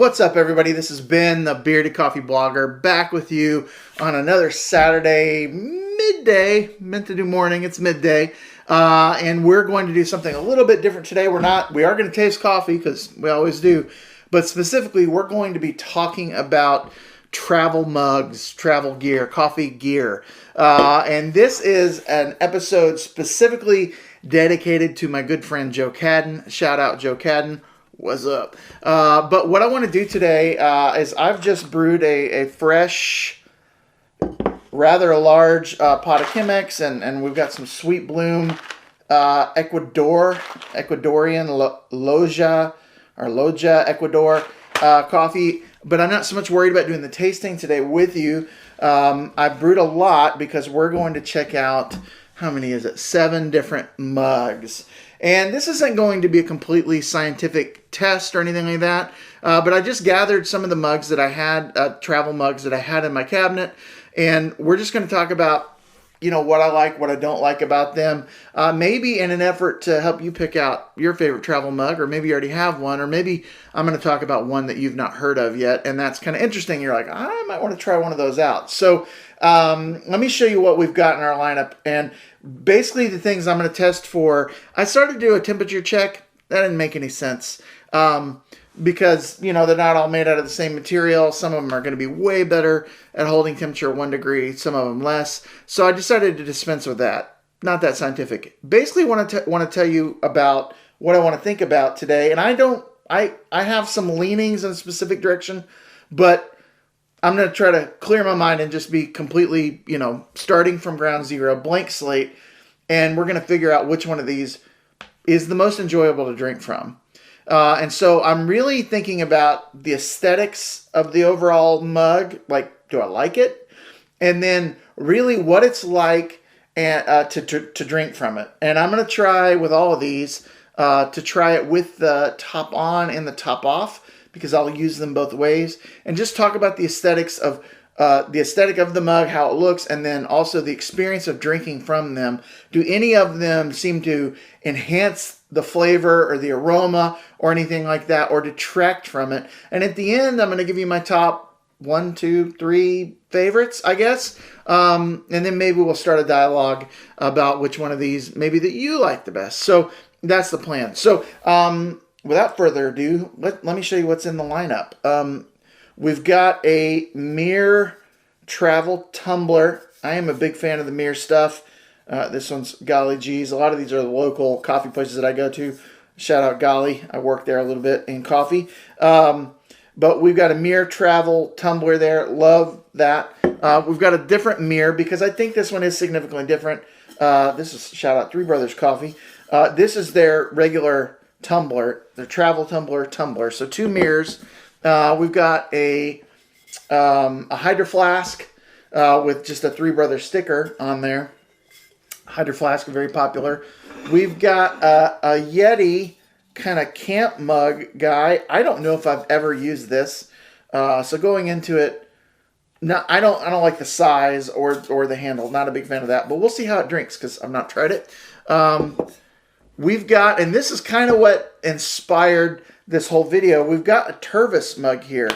What's up, everybody? This is Ben, the Bearded Coffee Blogger, back with you on another Saturday midday. Meant to do morning, it's midday. And we're going to do something a little bit different today. We are going to taste coffee because we always do. But specifically, we're going to be talking about travel mugs, travel gear, coffee gear. And this is an episode specifically dedicated to my good friend Joe Cadden. Shout out Joe Cadden. What's up? But what I want to do today is I've just brewed a fresh, rather large pot of Chemex, and we've got some Sweet Bloom Ecuadorian Loja Ecuador coffee. But I'm not so much worried about doing the tasting today with you. I brewed a lot because we're going to check out, how many is it? 7 different mugs. And this isn't going to be a completely scientific test or anything like that. But I just gathered some of the mugs that I had, travel mugs that I had in my cabinet. And we're just going to talk about, what I like, what I don't like about them. Maybe in an effort to help you pick out your favorite travel mug, or maybe you already have one, or maybe I'm going to talk about one that you've not heard of yet. And that's kind of interesting. You're like, I might want to try one of those out. So let me show you what we've got in our lineup. And basically the things I'm going to test for, I started to do a temperature check. That didn't make any sense. Because, they're not all made out of the same material. Some of them are going to be way better at holding temperature 1 degree, some of them less. So I decided to dispense with that. Not that scientific. Basically want to tell you about what I want to think about today. And I have some leanings in a specific direction, but I'm going to try to clear my mind and just be completely, starting from ground zero, blank slate. And we're going to figure out which one of these is the most enjoyable to drink from. And so I'm really thinking about the aesthetics of the overall mug. Like, do I like it? And then really what it's like to drink from it. And I'm going to try with all of these to try it with the top on and the top off, because I'll use them both ways, and just talk about the aesthetics of the aesthetic of the mug, how it looks, and then also the experience of drinking from them. Do any of them seem to enhance the flavor or the aroma or anything like that, or detract from it? And at the end, I'm going to give you my top 1, 2, 3 favorites, I guess. And then maybe we'll start a dialogue about which one of these maybe that you like the best. So that's the plan. So without further ado, let me show you what's in the lineup. We've got a Mir travel tumbler. I am a big fan of the Mir stuff. This one's Golly Geez. A lot of these are the local coffee places that I go to. Shout out Golly. I work there a little bit in coffee. But we've got a Mir travel tumbler there. Love that. We've got a different Mir because I think this one is significantly different. This is, shout out Three Brothers Coffee. This is their regular tumbler, their travel tumbler. So 2 Mirs. We've got a Hydro Flask with just a Three Brothers sticker on there. Hydro Flask, very popular. We've got a Yeti kind of camp mug guy. I don't know if I've ever used this. So going into it, no, I don't like the size or the handle. Not a big fan of that, but we'll see how it drinks because I've not tried it. We've got, and this is kind of what inspired this whole video, we've got a Tervis mug here.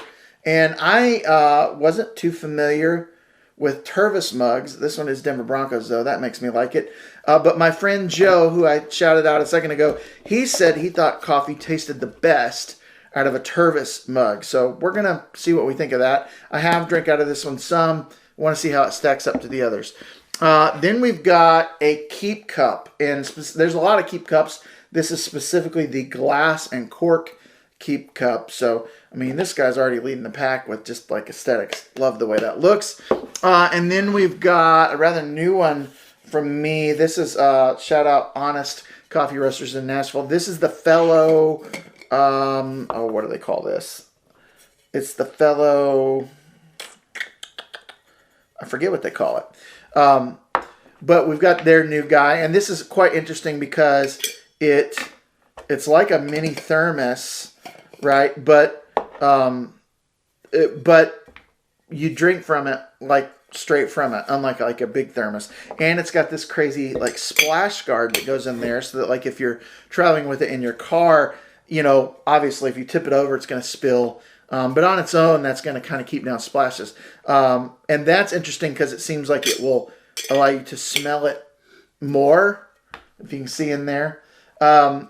And I wasn't too familiar with Tervis mugs. This one is Denver Broncos, though. That makes me like it. But my friend Joe, who I shouted out a second ago, he said he thought coffee tasted the best out of a Tervis mug. So we're going to see what we think of that. I have drank out of this one some. Want to see how it stacks up to the others. Then we've got a Keep Cup. And there's a lot of Keep Cups. This is specifically the glass and cork Keep Cup. So, I mean, this guy's already leading the pack with just like aesthetics. Love the way that looks. And then we've got a rather new one from me. This is, shout out Honest Coffee Roasters in Nashville. This is the Fellow, what do they call this? It's the Fellow, I forget what they call it. But we've got their new guy. And this is quite interesting because it's like a mini thermos, right? But you drink from it like straight from it, unlike like a big thermos. And it's got this crazy like splash guard that goes in there so that like if you're traveling with it in your car, obviously if you tip it over, it's going to spill But on its own, that's going to kind of keep down splashes. And that's interesting because it seems like it will allow you to smell it more, if you can see in there, than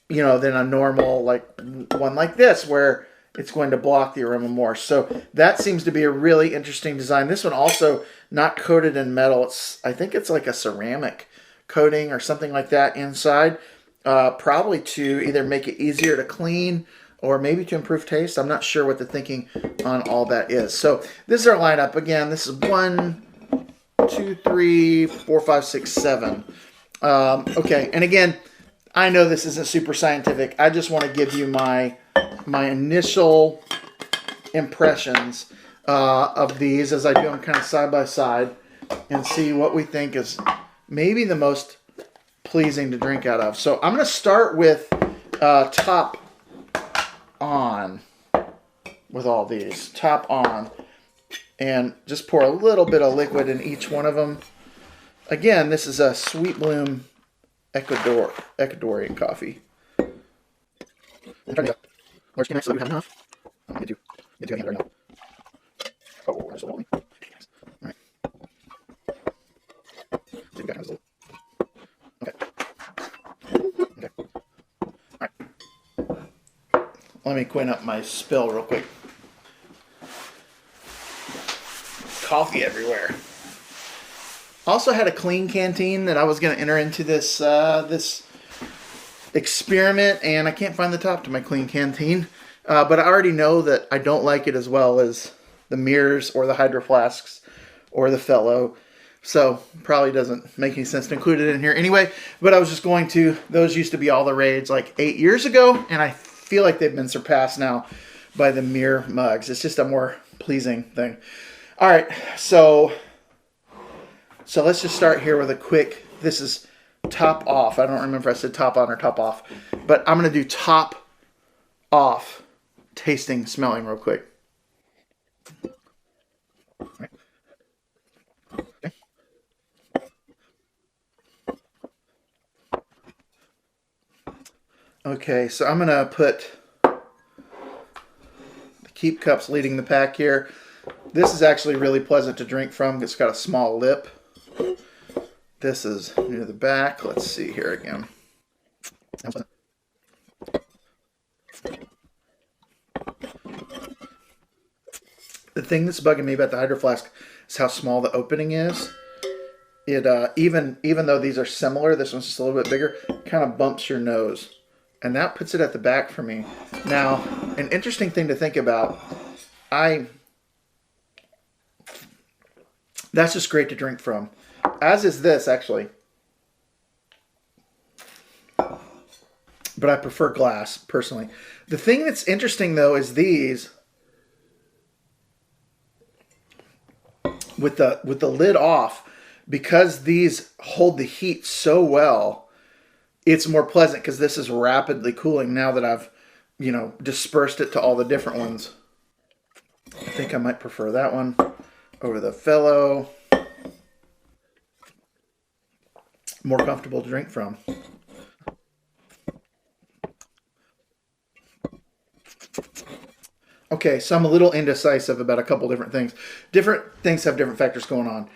than a normal one like this, where it's going to block the aroma more. So that seems to be a really interesting design. This one also not coated in metal. I think it's like a ceramic coating or something like that inside, probably to either make it easier to clean or maybe to improve taste. I'm not sure what the thinking on all that is. So this is our lineup. Again, this is 1, 2, 3, 4, 5, 6, 7. Okay, and again, I know this isn't super scientific. I just want to give you my initial impressions of these as I do them kind of side by side and see what we think is maybe the most pleasing to drink out of. So I'm going to start with top on with all these. Top on. And just pour a little bit of liquid in each one of them. Again, this is a Sweet Bloom Ecuadorian coffee. I'm trying to large can so that we have enough. I'm going to get to right now. Oh, there's a little. All right. See if we got a little. Okay. Okay. All right. Let me clean up my spill real quick. Coffee everywhere. Also had a clean canteen that I was going to enter into this this experiment, and I can't find the top to my clean canteen. But I already know that I don't like it as well as the mirrors or the hydro flasks or the Fellow. So probably doesn't make any sense to include it in here anyway. But I was just going to. Those used to be all the rage like 8 years ago, and I feel like they've been surpassed now by the mirror mugs. It's just a more pleasing thing. All right, so let's just start here with a quick, this is top off. I don't remember if I said top on or top off, but I'm going to do top off tasting, smelling real quick. All right. Okay, so I'm going to put the Keep Cups leading the pack here. This is actually really pleasant to drink from. It's got a small lip. This is near the back. Let's see here again. The thing that's bugging me about the Hydro Flask is how small the opening is. It even though these are similar, this one's just a little bit bigger, kind of bumps your nose. And that puts it at the back for me. Now, an interesting thing to think about, that's just great to drink from. As is this, actually. But I prefer glass, personally. The thing that's interesting, though, is these, with the lid off, because these hold the heat so well, it's more pleasant because this is rapidly cooling now that I've, dispersed it to all the different ones. I think I might prefer that one over the Fellow. More comfortable to drink from. Okay, so I'm a little indecisive about a couple different things. Different things have different factors going on.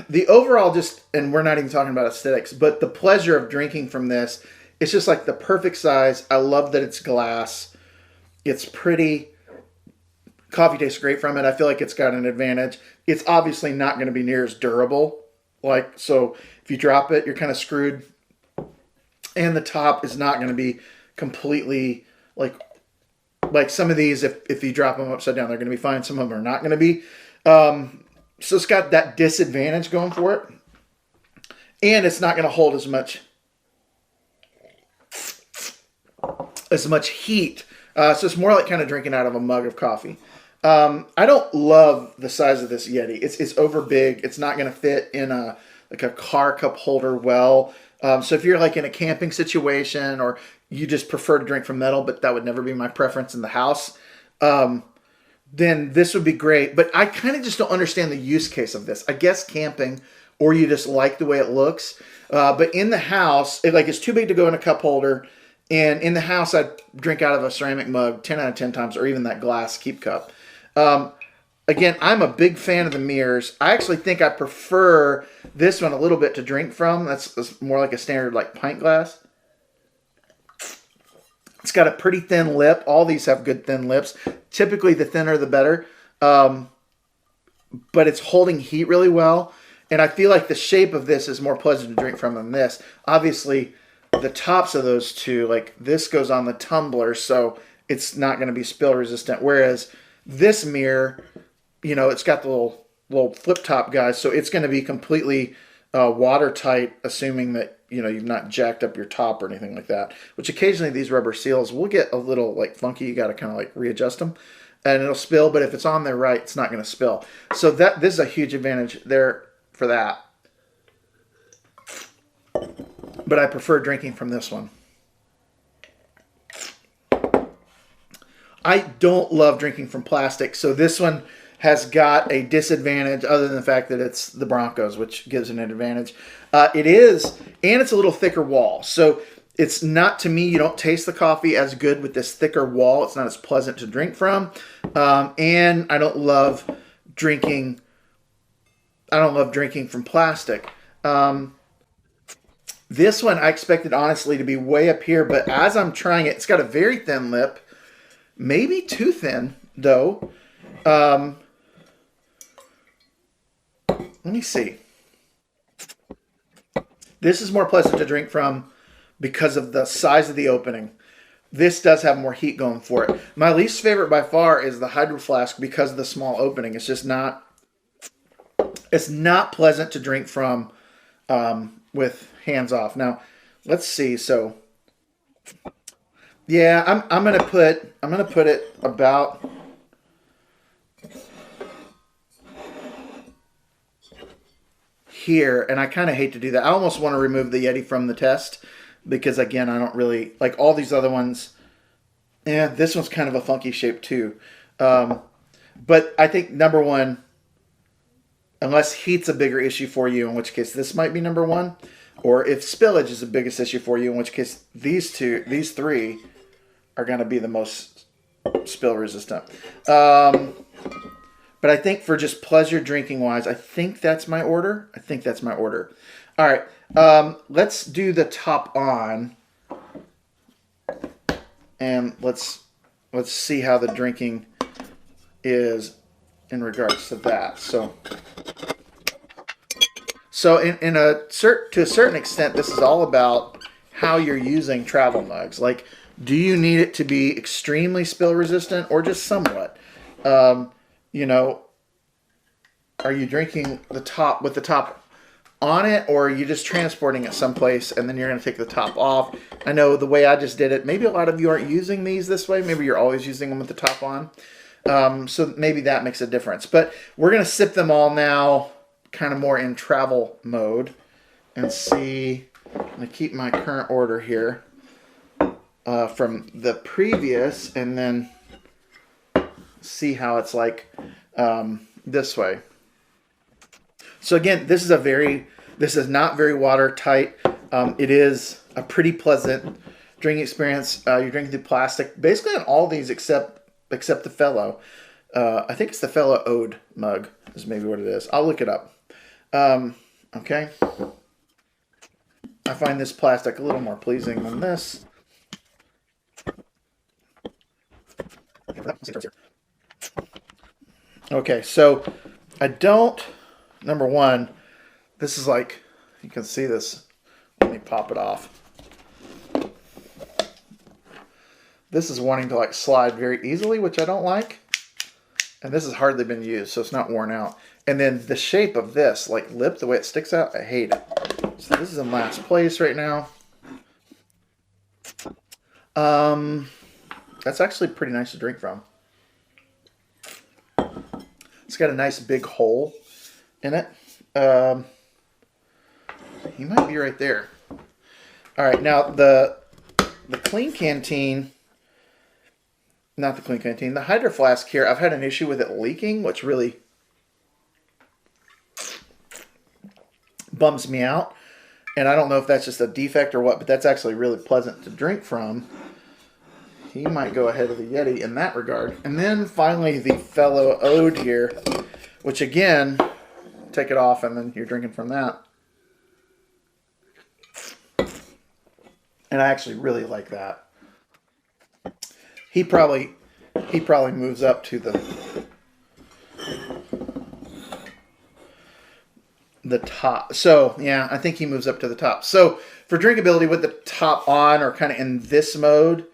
The overall and we're not even talking about aesthetics, but the pleasure of drinking from this, it's just like the perfect size. I love that it's glass. It's pretty. Coffee tastes great from it. I feel like it's got an advantage. It's obviously not going to be near as durable. So if you drop it, you're kind of screwed. And the top is not going to be completely like some of these, if you drop them upside down, they're going to be fine. Some of them are not going to be. So it's got that disadvantage going for it. And it's not going to hold as much heat. So it's more like kind of drinking out of a mug of coffee. I don't love the size of this Yeti. It's over big. It's not going to fit in a car cup holder well. So if you're like in a camping situation or you just prefer to drink from metal, but that would never be my preference in the house, then this would be great. But I kind of just don't understand the use case of this. I guess camping, or you just like the way it looks. But in the house, it's too big to go in a cup holder. And in the house, I'd drink out of a ceramic mug 10 out of 10 times, or even that glass keep cup. Again, I'm a big fan of the mirrors. I actually think I prefer this one a little bit to drink from. That's more like a standard like pint glass. It's got a pretty thin lip. All these have good thin lips. Typically, the thinner the better. But it's holding heat really well. And I feel like the shape of this is more pleasant to drink from than this. Obviously, the tops of those two, like this goes on the tumbler, so it's not going to be spill resistant. Whereas this mirror, you know, it's got the little flip top guys, so it's going to be completely watertight, assuming that, you know, you've not jacked up your top or anything like that. Which occasionally these rubber seals will get a little like funky. You got to kind of like readjust them, and it'll spill. But if it's on there right, it's not going to spill. So this is a huge advantage there for that. But I prefer drinking from this one. I don't love drinking from plastic, so this one has got a disadvantage other than the fact that it's the Broncos, which gives it an advantage. It is, and it's a little thicker wall. So it's not, to me, you don't taste the coffee as good with this thicker wall. It's not as pleasant to drink from. And I don't love drinking from plastic. This one I expected, honestly, to be way up here, but as I'm trying it, it's got a very thin lip. Maybe too thin, though. Let me see. This is more pleasant to drink from because of the size of the opening. This does have more heat going for it. My least favorite by far is the Hydro Flask because of the small opening. It's just not, it's not pleasant to drink from with hands off. Now, let's see. So, yeah, I'm gonna put it about here, and I kind of hate to do that. I almost want to remove the Yeti from the test because, again, I don't really like all these other ones. Yeah, this one's kind of a funky shape too. But I think number one, unless heat's a bigger issue for you, in which case this might be number one, or if spillage is the biggest issue for you, in which case these three are going to be the most spill resistant. But I think for just pleasure drinking wise, I think that's my order. All right, let's do the top on, and let's see how the drinking is in regards to that. So to a certain extent, this is all about how you're using travel mugs. Like, do you need it to be extremely spill resistant or just somewhat? You know, are you drinking the top with the top on it, or are you just transporting it someplace and then you're going to take the top off? I know the way I just did it, maybe a lot of you aren't using these this way. Maybe you're always using them with the top on. So maybe that makes a difference. But we're going to sip them all now, kind of more in travel mode, and see. I'm going to keep my current order here from the previous, and then see how it's like this way. So again, this is not very watertight. It is a pretty pleasant drinking experience. You're drinking through plastic, basically on all these except the Fellow. I think it's the Fellow Ode mug is maybe what it is. I'll look it up. Okay. I find this plastic a little more pleasing than this. Okay, so I don't, number one, this is like, you can see this, let me pop it off. This is wanting to like slide very easily, which I don't like. And this has hardly been used, so it's not worn out. And then the shape of this, like lip, the way it sticks out, I hate it. So this is in last place right now. That's actually pretty nice to drink from. It's got a nice big hole in it. He might be right there. All right, now the Clean Canteen, not the Clean Canteen, the Hydro Flask here, I've had an issue with it leaking, which really bums me out. And I don't know if that's just a defect or what, but that's actually really pleasant to drink from. He might go ahead of the Yeti in that regard. And then finally the fellow Ode here, which again, take it off and then you're drinking from that. And I actually really like that. He probably moves up to the top. So yeah, I think he moves up to the top. So for drinkability with the top on or kind of in this mode,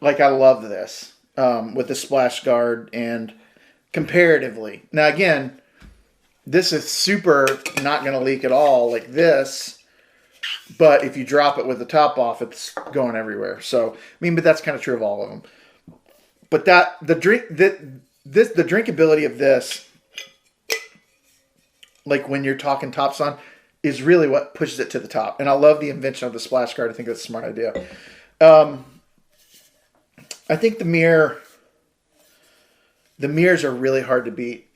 like I love this with the splash guard and comparatively. Now again, this is super not going to leak at all like this, but if you drop it with the top off, it's going everywhere. So I mean, but that's kind of true of all of them. But the drinkability of this, like when you're talking tops on, is really what pushes it to the top. And I love the invention of the splash guard. I think that's a smart idea. I think the mirrors are really hard to beat.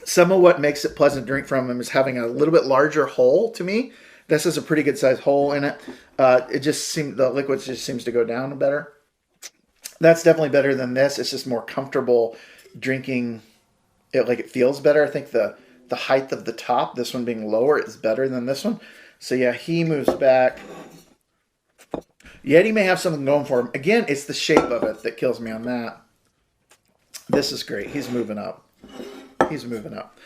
Some of what makes it pleasant to drink from them is having a little bit larger hole to me. This is a pretty good sized hole in it. The liquid just seems to go down better. That's definitely better than this. It's just more comfortable drinking it, like it feels better. I think the height of the top, this one being lower, is better than this one. So yeah, he moves back. Yeti may have something going for him. Again, it's the shape of it that kills me on that. This is great. He's moving up. He's moving up.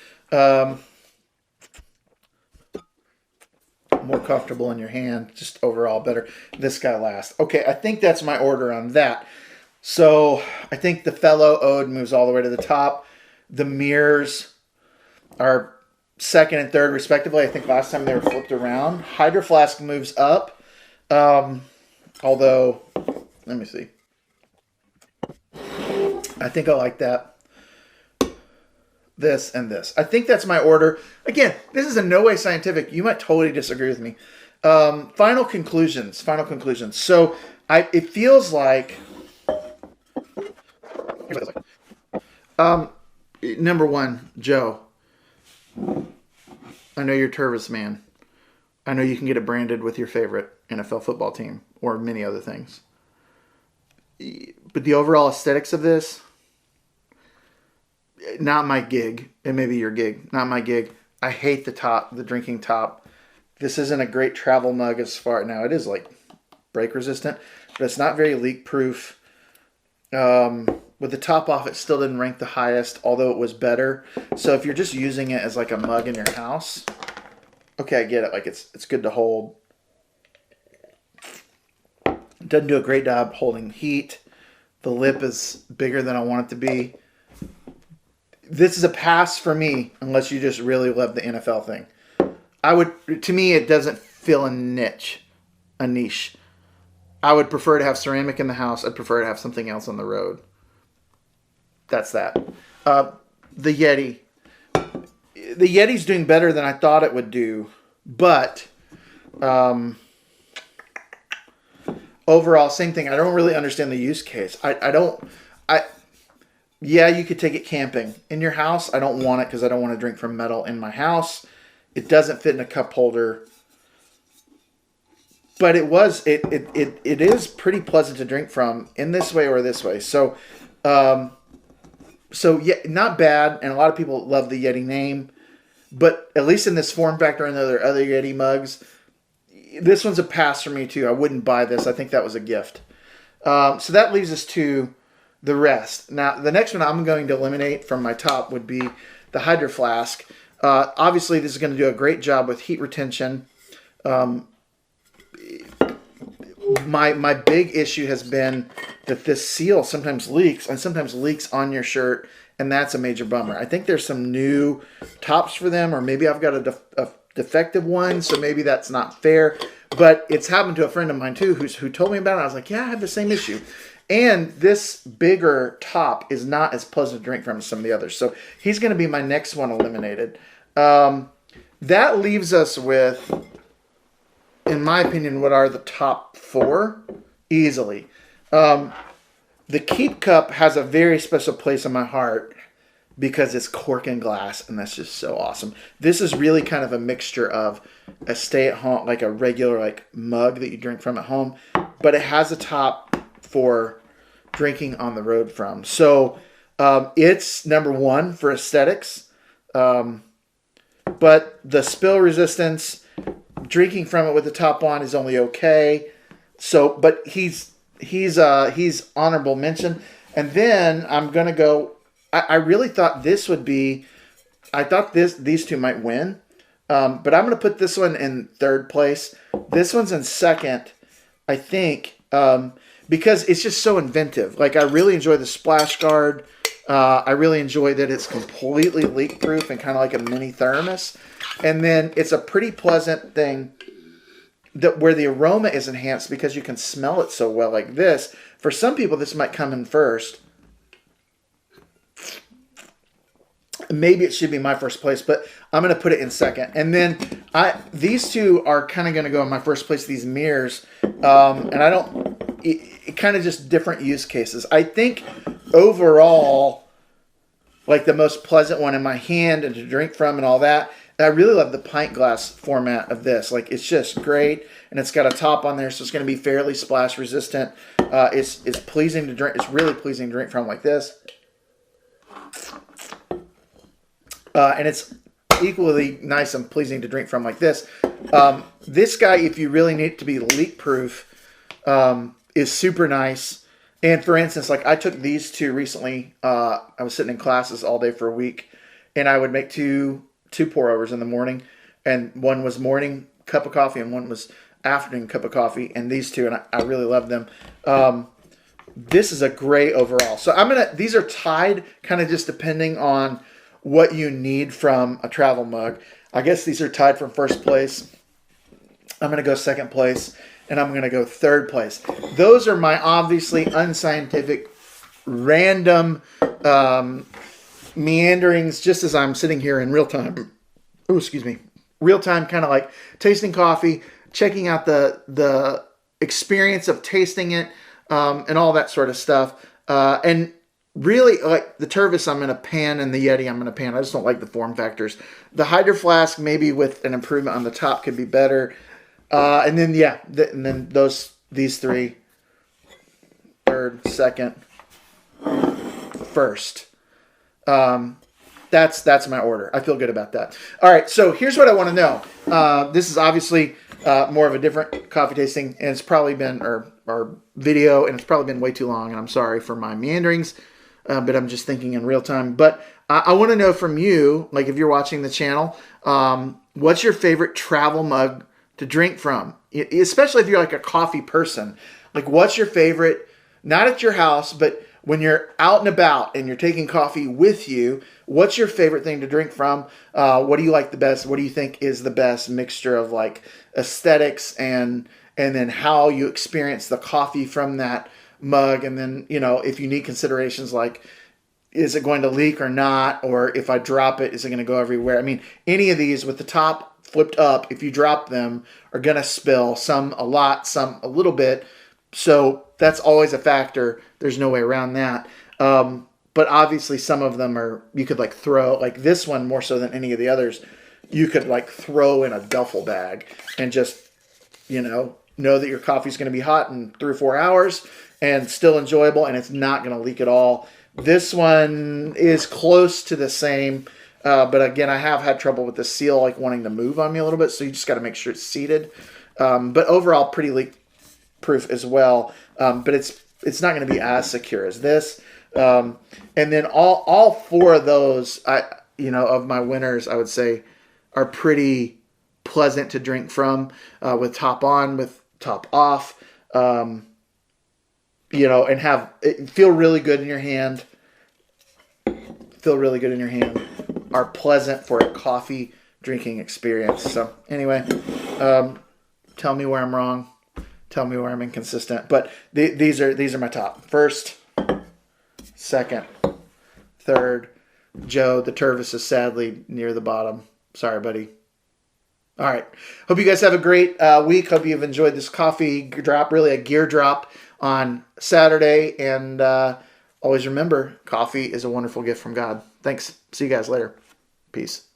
More comfortable in your hand. Just overall better. This guy last. Okay, I think that's my order on that. So I think the fellow Ode moves all the way to the top. The mirrors are second and third respectively. I think last time they were flipped around. Hydro Flask moves up. Although, let me see. I think I like that. This and this. I think that's my order. Again, this is in no way scientific. You might totally disagree with me. Final conclusions. So it feels like number one, Joe. I know you're a Tervis man. I know you can get it branded with your favorite NFL football team or many other things. But the overall aesthetics of this, not my gig. It may be your gig. Not my gig. I hate the drinking top. This isn't a great travel mug as far. Now, it is like break resistant, but it's not very leak proof. With the top off, it still didn't rank the highest, although it was better. So if you're just using it as like a mug in your house, okay, I get it. Like it's good to hold. It doesn't do a great job holding heat. The lip is bigger than I want it to be. This is a pass for me unless you just really love the NFL thing. To me, it doesn't fill a niche. I would prefer to have ceramic in the house. I'd prefer to have something else on the road. That's that. The Yeti. The Yeti's doing better than I thought it would do, but overall, same thing. I don't really understand the use case. Yeah, you could take it camping. In your house, I don't want it because I don't want to drink from metal in my house. It doesn't fit in a cup holder. But it is pretty pleasant to drink from in this way or this way. So yeah, not bad. And a lot of people love the Yeti name. But at least in this form factor and the other Yeti mugs, this one's a pass for me too. I wouldn't buy this. I think that was a gift. So that leaves us to the rest. Now, the next one I'm going to eliminate from my top would be the Hydro Flask. Obviously, this is going to do a great job with heat retention. My big issue has been that this seal sometimes leaks, and sometimes leaks on your shirt, and that's a major bummer. I think there's some new tops for them, or maybe I've got a defective one, so maybe that's not fair. But it's happened to a friend of mine too, who told me about it. I was like, yeah, I have the same issue. And this bigger top is not as pleasant to drink from as some of the others. So he's going to be my next one eliminated. That leaves us with, in my opinion, what are the top four easily. The Keep Cup has a very special place in my heart. because it's cork and glass, and that's just so awesome. This is really kind of a mixture of a stay-at-home, like a regular like mug that you drink from at home, but it has a top for drinking on the road from. So it's number one for aesthetics, but the spill resistance, drinking from it with the top on is only okay. So, but he's honorable mention. And then I'm gonna go. I really thought this would be. I thought these two might win, but I'm gonna put this one in third place. This one's in second, I think, because it's just so inventive. Like I really enjoy the splash guard. I really enjoy that it's completely leak proof and kind of like a mini thermos. And then it's a pretty pleasant thing that where the aroma is enhanced because you can smell it so well like this. For some people, this might come in first. Maybe it should be my first place, but I'm going to put it in second. And then these two are kind of going to go in my first place, these mirrors. And I don't, it kind of just different use cases. I think overall, like the most pleasant one in my hand and to drink from and all that, I really love the pint glass format of this. Like it's just great, and it's got a top on there, so it's going to be fairly splash resistant. It's pleasing to drink. It's really pleasing to drink from like this, and it's equally nice and pleasing to drink from like this. This guy, if you really need it to be leak proof, is super nice. And for instance, like I took these two recently. I was sitting in classes all day for a week, and I would make two pour overs in the morning, and one was morning cup of coffee and one was afternoon cup of coffee, and these two, and I really love them. This is a great overall. So these are tied kind of just depending on what you need from a travel mug. I guess these are tied from first place. I'm going to go second place, and I'm going to go third place. Those are my obviously unscientific, random meanderings just as I'm sitting here in real time. Oh, excuse me. Real time, kind of like tasting coffee, checking out the experience of tasting it, and all that sort of stuff. And really, like the Tervis, I'm in a pan, and the Yeti, I'm in a pan. I just don't like the form factors. The Hydro Flask, maybe with an improvement on the top, could be better. And then these three, third, second, first. That's my order. I feel good about that. All right, so here's what I want to know. This is obviously more of a different coffee tasting, and it's probably been our video, and it's probably been way too long, and I'm sorry for my meanderings, but I'm just thinking in real time. But I want to know from you, like if you're watching the channel, what's your favorite travel mug to drink from? Especially if you're like a coffee person. Like what's your favorite, not at your house, but when you're out and about and you're taking coffee with you, what's your favorite thing to drink from? What do you like the best? What do you think is the best mixture of like aesthetics and then how you experience the coffee from that mug? And then, if you need considerations like, is it going to leak or not? Or if I drop it, is it going to go everywhere? I mean, any of these with the top flipped up, if you drop them, are going to spill. Some a lot, some a little bit. So that's always a factor. There's no way around that. But obviously some of them you could like throw, like this one more so than any of the others, you could like throw in a duffel bag and just, know that your coffee's going to be hot in 3 or 4 hours and still enjoyable, and it's not going to leak at all. This one is close to the same, but again, I have had trouble with the seal like wanting to move on me a little bit, so you just got to make sure it's seated. But overall, pretty leak proof as well, but it's not going to be as secure as this. And then all four of those, of my winners, I would say, are pretty pleasant to drink from, with top on, with top off, and feel really good in your hand. Are pleasant for a coffee drinking experience. So anyway, tell me where I'm wrong. Tell me where I'm inconsistent. But these are my top. First, second, third. Joe, the Tervis is sadly near the bottom. Sorry, buddy. All right. Hope you guys have a great week. Hope you've enjoyed this coffee drop, really a gear drop on Saturday. And I'll always remember, coffee is a wonderful gift from God. Thanks. See you guys later. Peace.